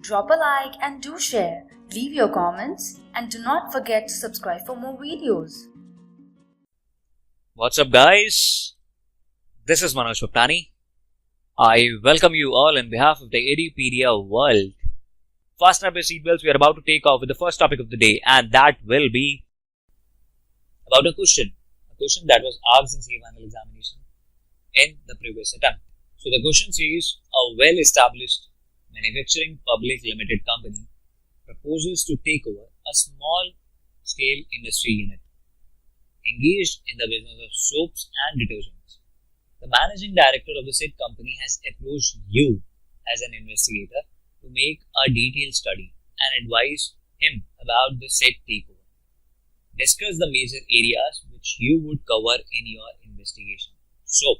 Drop a like and do share. Leave your comments and do not forget to subscribe for more videos. What's up, guys? This is Manoj Bhaktani. I welcome you all on behalf of the Edupedia world. Fasten up your seatbelts. We are about to take off with the first topic of the day, and that will be about a question that was asked in CA final examination in the previous attempt. So the question says, a well-established manufacturing public limited company proposes to take over a small-scale industry unit engaged in the business of soaps and detergents. The managing director of the said company has approached you as an investigator to make a detailed study and advise him about the said takeover. Discuss the major areas which you would cover in your investigation. So,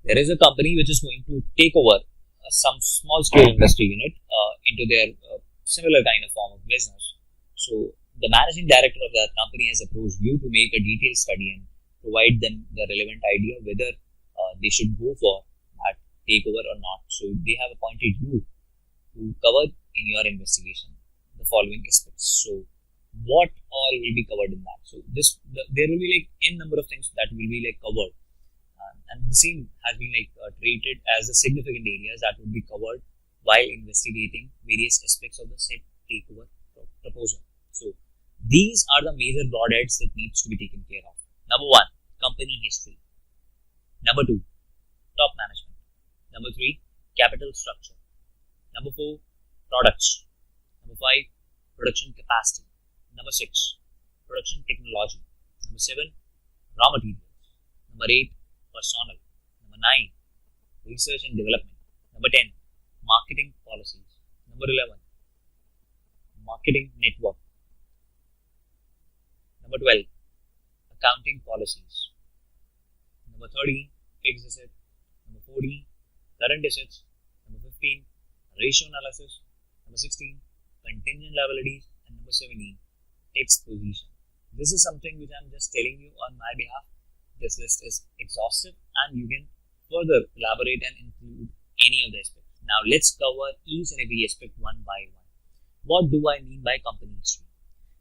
there is a company which is going to take over some small-scale industry unit into their similar kind of form of business. So, the managing director of that company has approached you to make a detailed study and provide them the relevant idea whether they should go for that takeover or not. So, they have appointed you to cover in your investigation the following aspects. So, what all will be covered in that? So, there will be n number of things that will be covered, and the same has been treated as the significant areas that would be covered while investigating various aspects of the said takeover proposal. So, these are the major broad heads that needs to be taken care of. Number 1, company history. Number 2, top management. Number 3, capital structure. Number 4, products. Number 5, production capacity. Number 6, production technology. Number 7, raw materials. Number 8, personnel. Number 9, research and development. Number 10, marketing policies. Number 11, marketing network. Number 12, accounting policies. Number 13, fixed asset. Number 14, current assets. Number 15, ratio analysis. Number 16, contingent liabilities. And number 17, tax position. This is something which I am just telling you on my behalf. This list is exhaustive and you can further elaborate and include any of the aspects. Now let's cover each and every aspect one by one. What do I mean by company history?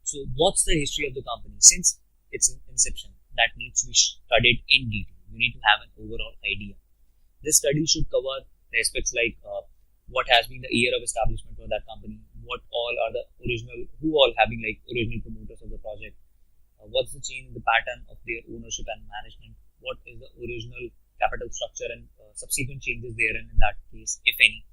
So what's the history of the company? Since its inception, that needs to be studied in detail. You need to have an overall idea. This study should cover the aspects like what has been the year of establishment for that company, what all are the who all have been original promoters of the project, what's the change in the pattern of their ownership and management, what is the original capital structure and subsequent changes therein in that case, if any,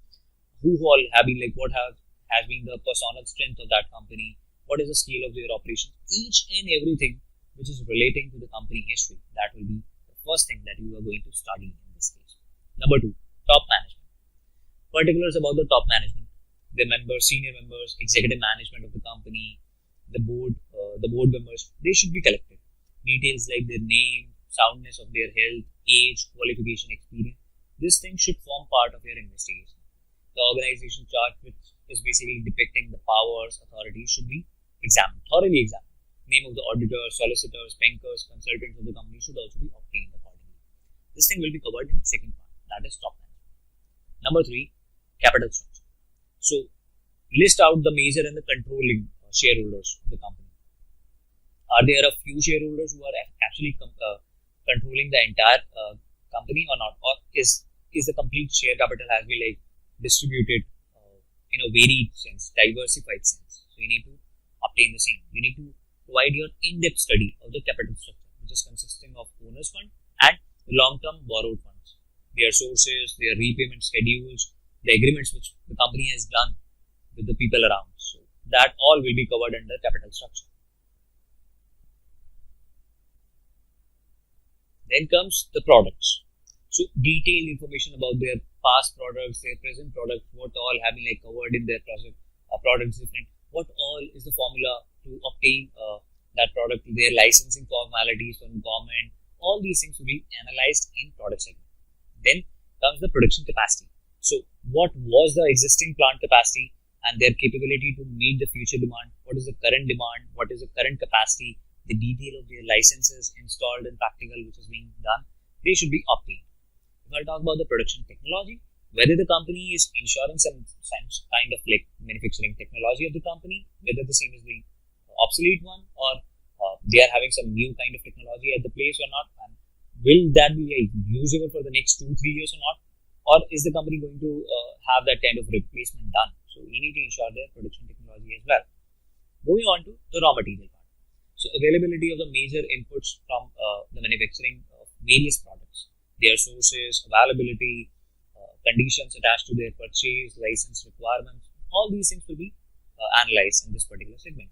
who all have been what has been the personal strength of that company, what is the scale of their operations, each and everything which is relating to the company history. That will be the first thing that you are going to study in this case. Number 2, top management. Particulars about the top management, the members, senior members, executive management of the company, the board members, they should be collected. Details like their name, soundness of their health, age, qualification, experience. This thing should form part of your investigation. The organization chart, which is basically depicting the powers, authorities, should be thoroughly examined. Name of the auditors, solicitors, bankers, consultants of the company should also be obtained accordingly. This thing will be covered in the second part, that is top management. Number 3, capital structure. So, list out the major and the controlling shareholders of the company. Are there a few shareholders who are actually controlling the entire company or not? Or is the complete share capital has been distributed in a varied sense, diversified sense? So, you need to obtain the same. You need to provide your in-depth study of the capital structure, which is consisting of owner's fund and long-term borrowed funds, their sources, their repayment schedules, the agreements which the company has done with the people around. So, that all will be covered under capital structure. Then comes the products. So, detailed information about their past products, their present products, what all have been covered in their products different, what all is the formula to obtain that product, their licensing formalities from government. All these things will be analyzed in product segment. Then comes the production capacity. So, what was the existing plant capacity and their capability to meet the future demand? What is the current demand? What is the current capacity? The detail of their licenses installed and practical which is being done, they should be obtained. If I talk about the production technology, whether the company is ensuring some kind of like manufacturing technology of the company, whether the same is the obsolete one, or they are having some new kind of technology at the place or not, and will that be like usable for the next 2-3 years or not, or is the company going to have that kind of replacement done? So you need to ensure their production technology as well. Moving on to the raw material part. So availability of the major inputs from the manufacturing of various products, their sources, availability, conditions attached to their purchase, license requirements, all these things will be analyzed in this particular segment.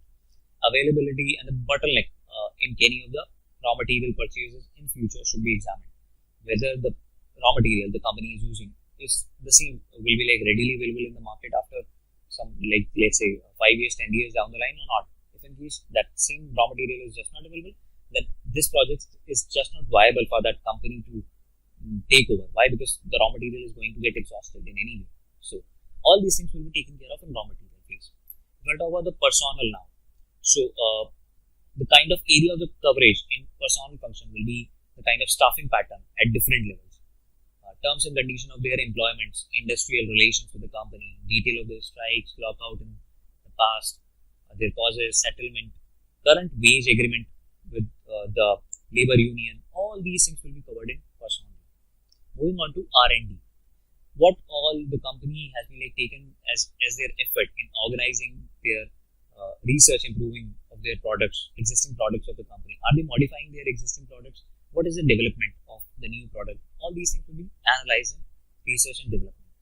Availability and the bottleneck in any of the raw material purchases in future should be examined. Whether the raw material the company is using is the same, will be like readily available in the market after some, like let's say 5 years, 10 years down the line or not. If in case that same raw material is just not available, then this project is just not viable for that company to take over. Why? Because the raw material is going to get exhausted in any way. So all these things will be taken care of in raw material phase. If I talk about the personnel now, so the kind of area of the coverage in personnel function will be the kind of staffing pattern at different levels, terms and condition of their employments, industrial relations with the company, detail of their strikes, lockout in the past, their causes, settlement, current wage agreement with the labor union. All these things will be covered in personnel. Moving on to R&D, what all the company has been like taken as their effort in organizing their research, improving of their products, existing products of the company. Are they modifying their existing products? What is the development of the new product? All these things will be analyzed in research and development.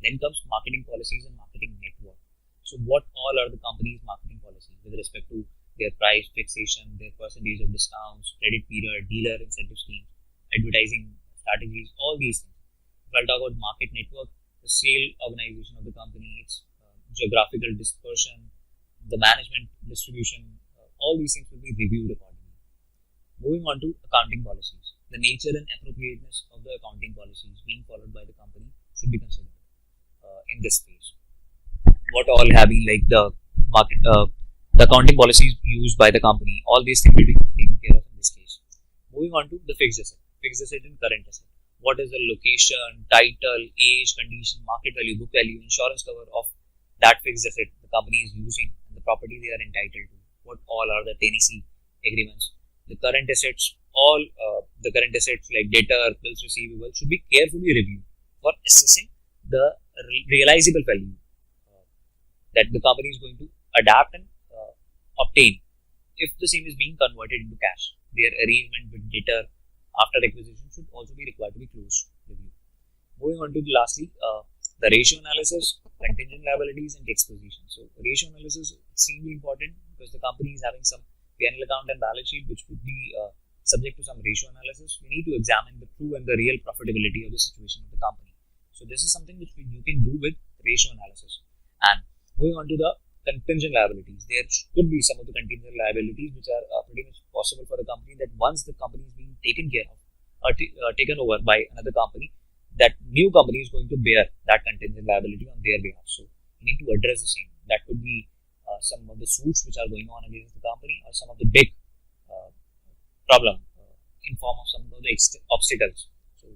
Then comes marketing policies and marketing network. So what all are the company's marketing policies with respect to their price fixation, their percentage of discounts, credit period, dealer incentive schemes, advertising strategies, all these things. If I'll talk about market network, the sale organization of the company, its geographical dispersion, the management distribution, all these things will be reviewed accordingly. Moving on to accounting policies, the nature and appropriateness of the accounting policies being followed by the company should be considered in this phase. What all have been like the market, the accounting policies used by the company, all these things will be taken care of in this case. Moving on to the fixed asset and current asset. What is the location, title, age, condition, market value, book value, insurance cover of that fixed asset the company is using, and the property they are entitled to? What all are the tenancy agreements? The current assets, all the current assets like debtor, bills receivable should be carefully reviewed for assessing the realizable value that the company is going to adapt and obtain if the same is being converted into cash. Their arrangement with debtor after acquisition should also be required to be close review. Moving on to lastly, the ratio analysis, contingent liabilities, and tax position. So ratio analysis is extremely important because the company is having some P&L account and balance sheet which would be subject to some ratio analysis. We need to examine the true and the real profitability of the situation of the company. So this is something which you can do with ratio analysis. And moving on to the contingent liabilities, there could be some of the contingent liabilities which are pretty much possible for the company, that once the company is being taken care of or taken over by another company, that new company is going to bear that contingent liability on their behalf. So you need to address the same. That could be some of the suits which are going on against the company, or some of the big problem in form of some of the obstacles. So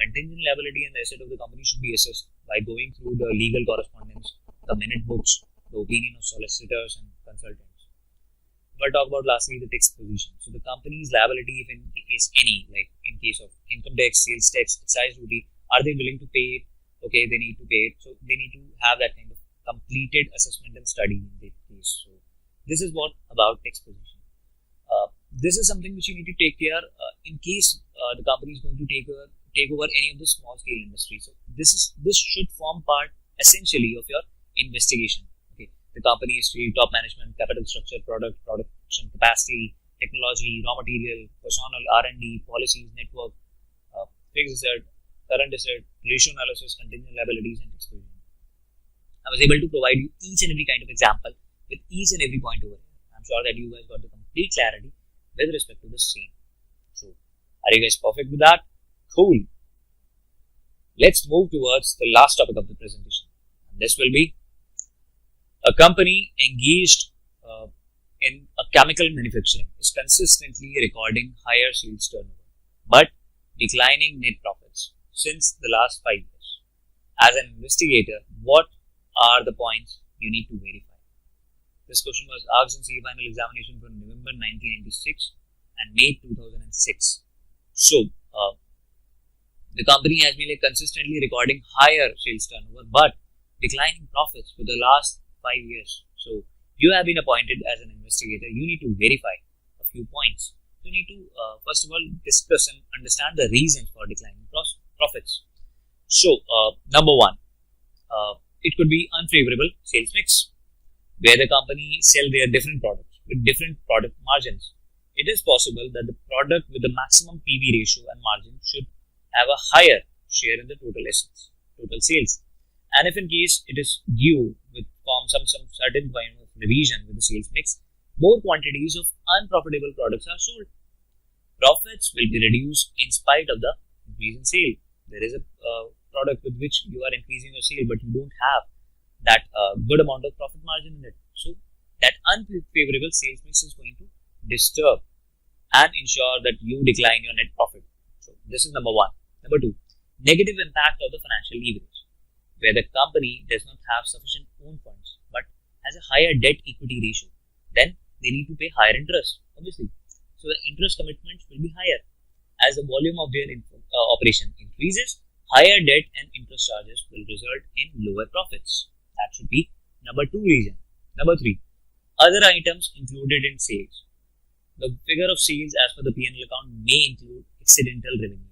contingent liability and the asset of the company should be assessed by going through the legal correspondence, the minute books, the opinion of solicitors and consultants. If I talk about lastly the tax position, so the company's liability, if in case any, like in case of income tax, sales tax, excise duty, are they willing to pay it? Okay, they need to pay it. So they need to have that kind of completed assessment and study in that case. So this is what about tax position. This is something which you need to take care in case the company is going to take over any of the small scale industry. So this should form part essentially of your investigation. Okay, the company history, top management, capital structure, production capacity, technology, raw material, personnel, R&D, policies, network, fixed asset, current asset, ratio analysis, contingent liabilities, and tax position. I was able to provide you each and every kind of example with each and every point over here. I'm sure that you guys got the complete clarity with respect to the same. So, are you guys perfect with that? Cool. Let's move towards the last topic of the presentation. And this will be a company engaged in a chemical manufacturing is consistently recording higher sales turnover but declining net profits since the last 5 years. as an investigator, what are the points you need to verify? This question was asked in CA final examination from November 1996 and May 2006. So, the company has been consistently recording higher sales turnover but declining profits for the last 5 years. So, you have been appointed as an investigator. You need to verify a few points. You need to first of all discuss and understand the reasons for declining profits. So, number one, it could be unfavorable sales mix, where the company sell their different products with different product margins. It is possible that the product with the maximum PV ratio and margin should have a higher share in the total assets, total sales. And if in case it is due with some certain kind of revision with the sales mix, more quantities of unprofitable products are sold. Profits will be reduced in spite of the increase in sale. There is a product with which you are increasing your sale, but you don't have that good amount of profit margin in it. So that unfavorable sales mix is going to disturb and ensure that you decline your net profit. So this is number one. Number two, negative impact of the financial leverage, where the company does not have sufficient own funds but has a higher debt equity ratio. Then they need to pay higher interest, obviously. So the interest commitments will be higher. As the volume of their operation increases, higher debt and interest charges will result in lower profits. That should be number two reason. Number three, other items included in sales. The figure of sales as per the P&L account may include accidental revenue,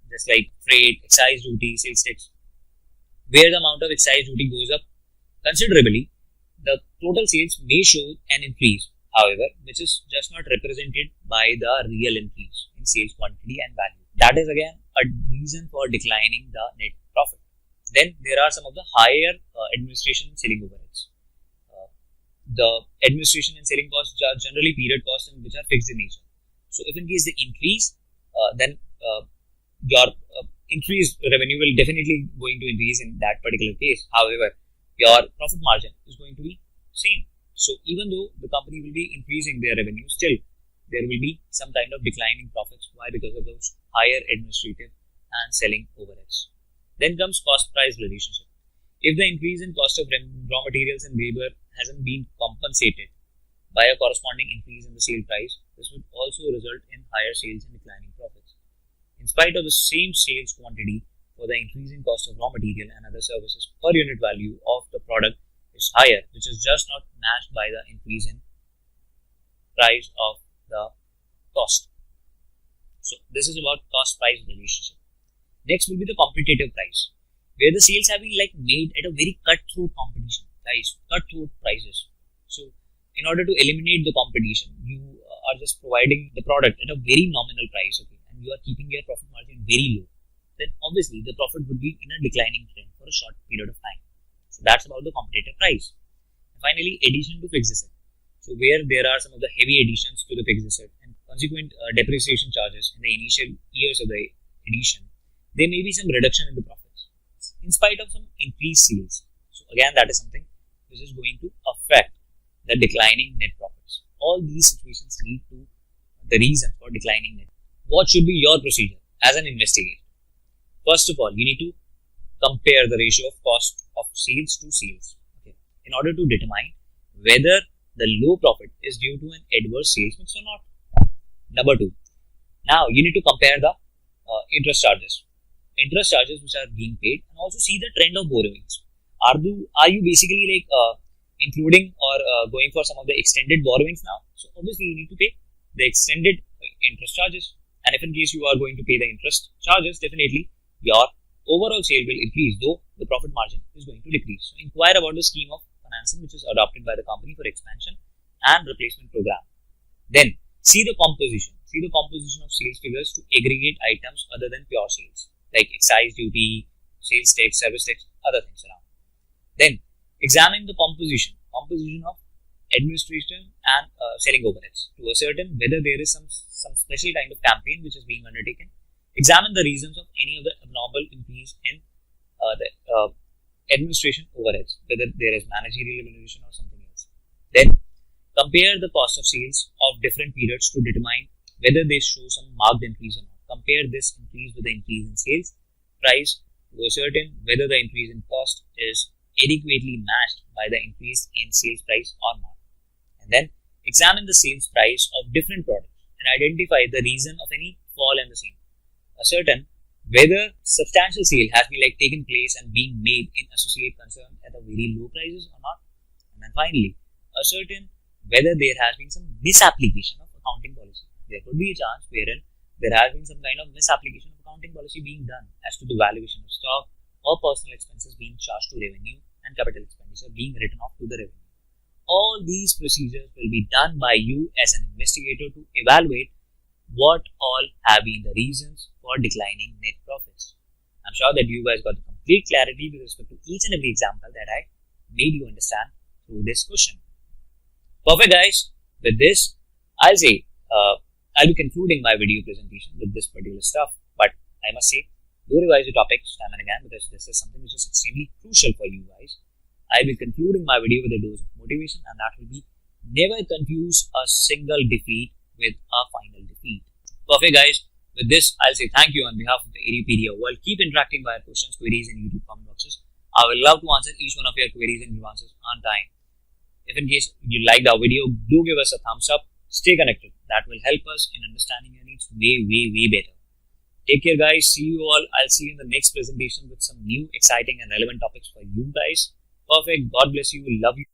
just like freight, excise duty, sales tax. Where the amount of excise duty goes up considerably, the total sales may show an increase, however, which is just not represented by the real increase in sales quantity and value. That is again a reason for declining the net profit. Then there are some of the higher administration and selling overheads. The administration and selling costs are generally period costs and which are fixed in nature. So if in case they increase, then your increased revenue will definitely going to increase in that particular case. However, your profit margin is going to be same. So even though the company will be increasing their revenue, still there will be some kind of declining profits. Why? Because of those higher administrative and selling overheads. Then comes cost price relationship. If the increase in cost of raw materials and labor hasn't been compensated by a corresponding increase in the sale price, this would also result in higher sales and declining profits. In spite of the same sales quantity, for the increasing cost of raw material and other services, per unit value of the product is higher, which is just not matched by the increase in price of the cost. So this is about cost price relationship. Next will be the competitive price, where the sales have been made at a very cutthroat competition, cutthroat prices. So in order to eliminate the competition, you are just providing the product at a very nominal price, okay, and you are keeping your profit margin very low. Then obviously the profit would be in a declining trend for a short period of time. So that's about the competitive price. And finally, addition to fixed asset. So where there are some of the heavy additions to the fixed asset and consequent depreciation charges in the initial years of the addition, there may be some reduction in the profits in spite of some increased sales. So again, that is something which is going to affect the declining net profits. All these situations lead to the reason for declining net. What should be your procedure as an investigator? First of all, you need to compare the ratio of cost of sales to sales, okay, in order to determine whether the low profit is due to an adverse sales mix or not. Number two, now you need to compare the interest charges which are being paid, and also see the trend of borrowings. Are you basically including or going for some of the extended borrowings now? So obviously you need to pay the extended interest charges, and if in case you are going to pay the interest charges, definitely your overall sale will increase, though the profit margin is going to decrease. So inquire about the scheme of financing which is adopted by the company for expansion and replacement program. Then see the composition of sales figures to aggregate items other than pure sales, like excise duty, sales tax, service tax, other things around. Then examine the composition of administration and selling overheads to ascertain whether there is some special kind of campaign which is being undertaken. Examine the reasons of any of the abnormal increase in the administration overheads, whether there is managerial evaluation or something else. Then compare the cost of sales of different periods to determine whether they show some marked increase or not. Compare this increase with the increase in sales price to ascertain whether the increase in cost is adequately matched by the increase in sales price or not. And then examine the sales price of different products and identify the reason of any fall in the same. Ascertain whether substantial sale has been taken place and being made in associate concern at a very low prices or not. And then finally, ascertain whether there has been some misapplication of accounting policy. There could be a chance wherein there has been some kind of misapplication of accounting policy being done as to the valuation of stock or personal expenses being charged to revenue and capital expenditure being written off to the revenue. All these procedures will be done by you as an investigator to evaluate what all have been the reasons for declining net profits. I'm sure that you guys got the complete clarity with respect to each and every example that I made you understand through this question. Perfect, guys. With this, I'll be concluding my video presentation with this particular stuff. But I must say, do revise your topics time and again, because this is something which is extremely crucial for you guys. I will be concluding my video with a dose of motivation, and that will be never confuse a single defeat with a final defeat. Perfect, guys. With this, I'll say thank you on behalf of the Areopedia world. Keep interacting via questions, queries, and YouTube comment boxes. I will love to answer each one of your queries and nuances on time. If in case you liked our video, do give us a thumbs up. Stay connected. That will help us in understanding your needs way better. Take care, guys. See you all. I'll see you in the next presentation with some new, exciting, and relevant topics for you guys. Perfect. God bless you. Love you.